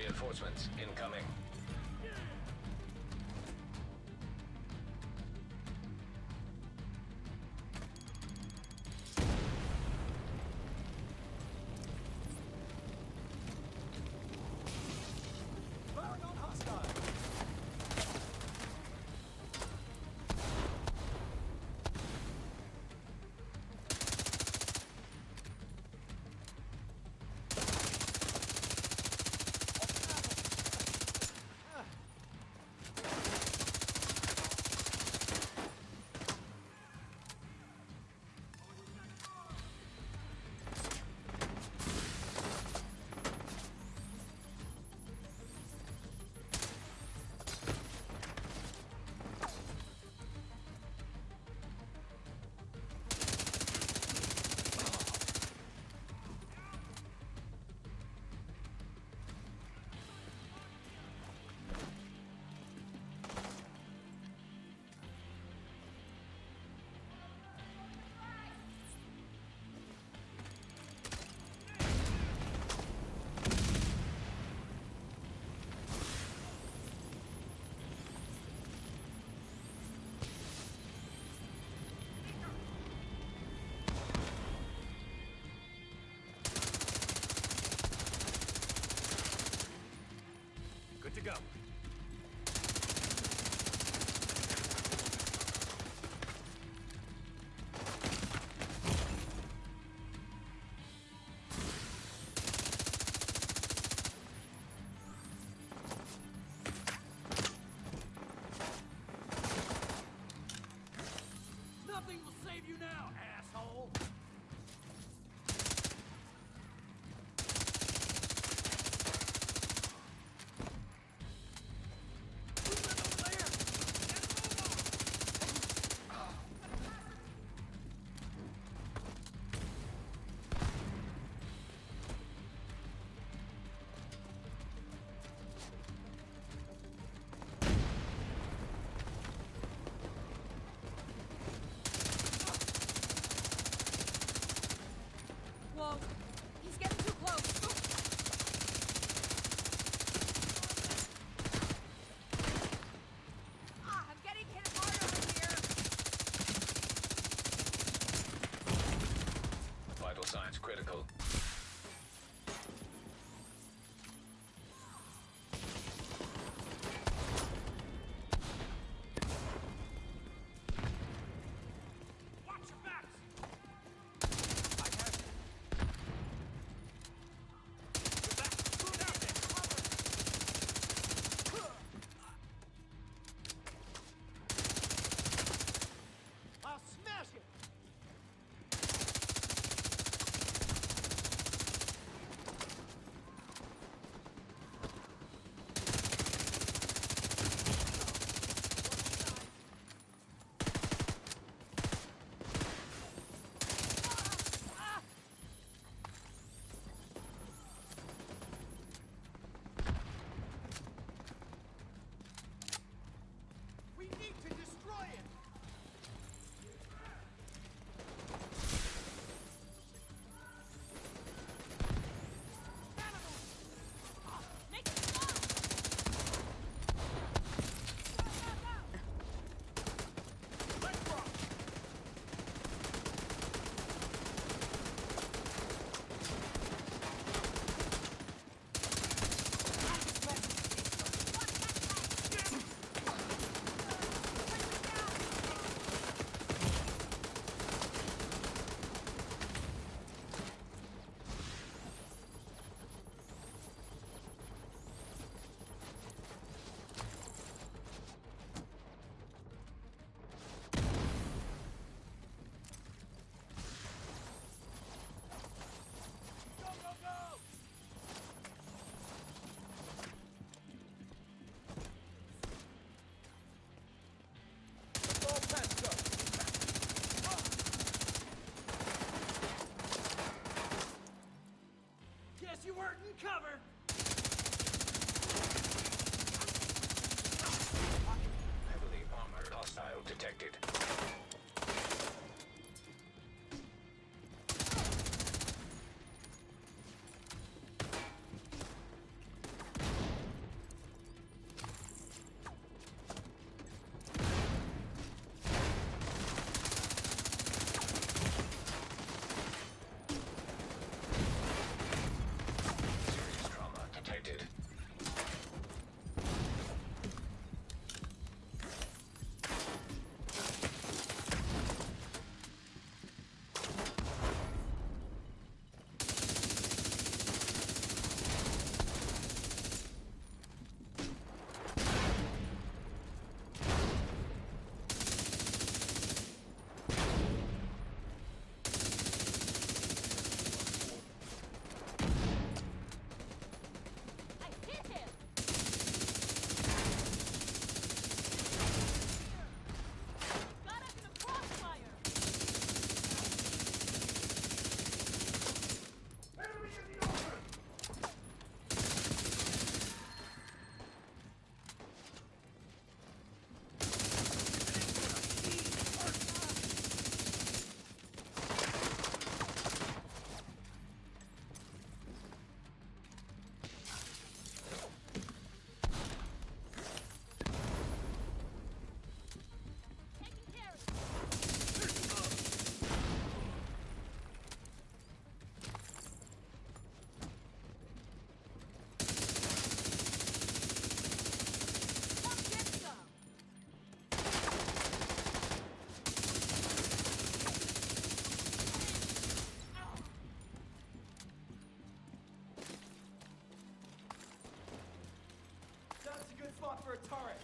Reinforcements incoming. Firing on hostile. Good to go. Nothing will save you now, asshole! spot for a turret.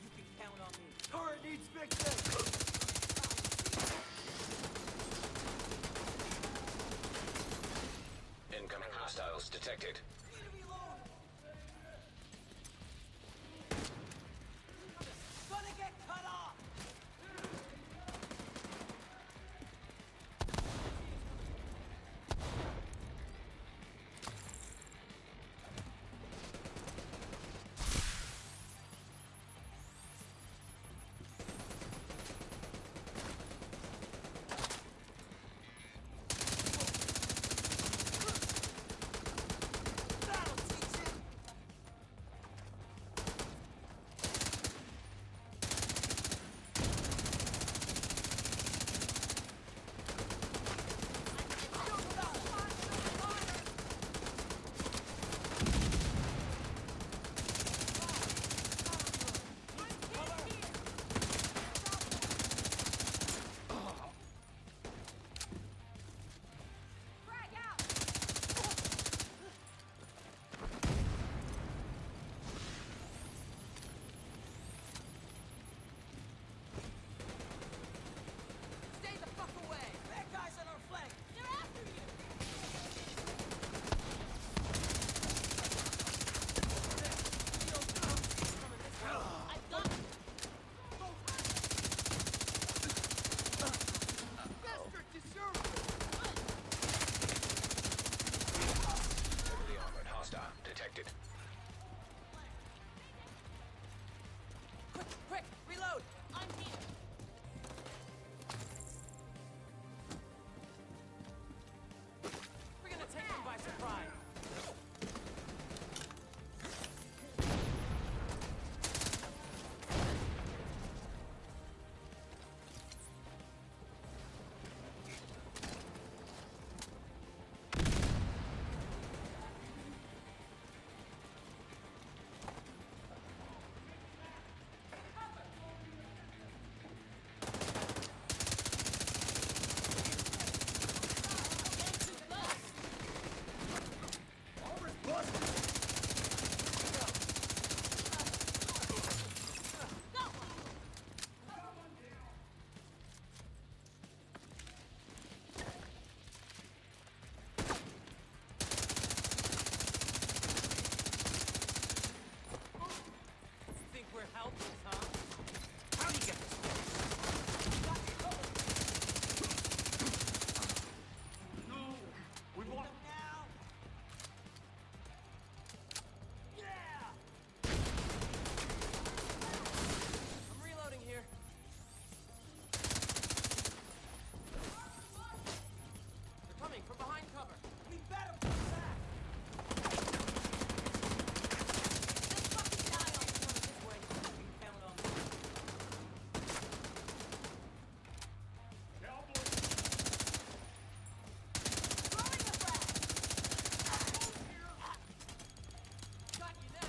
You can count on me. Turret needs fixing. Incoming hostiles detected. Need to reload. Gonna get cut off. That'll teach you. Frag out! Stay the fuck away! Bad guys on our flank. They're after you! I've got you! Heavily armored hostile detected. Quick, quick, reload. I'm here! We're gonna take them by surprise. Armor's busted. Think we're helpless, huh? How do you get this? No. We want. Now. Yeah. I'm reloading here. They're coming from behind cover. We better pull back. Just fucking die on Coming this way. You can count on me. Cowboy. throwing a frag! Got you now.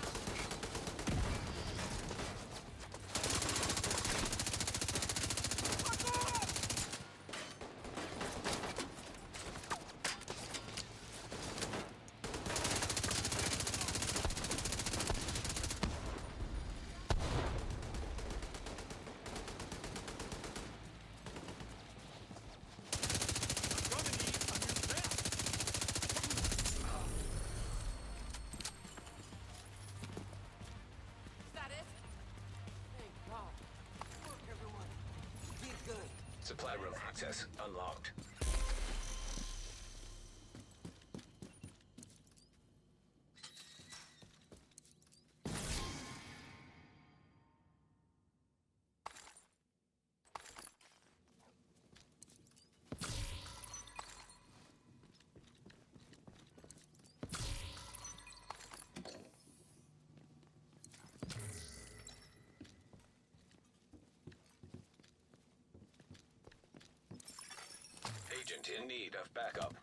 Gonna need a new vest. Is that it? Thank God. Good work, everyone. You did good. Supply room access unlocked. Agent in need of backup.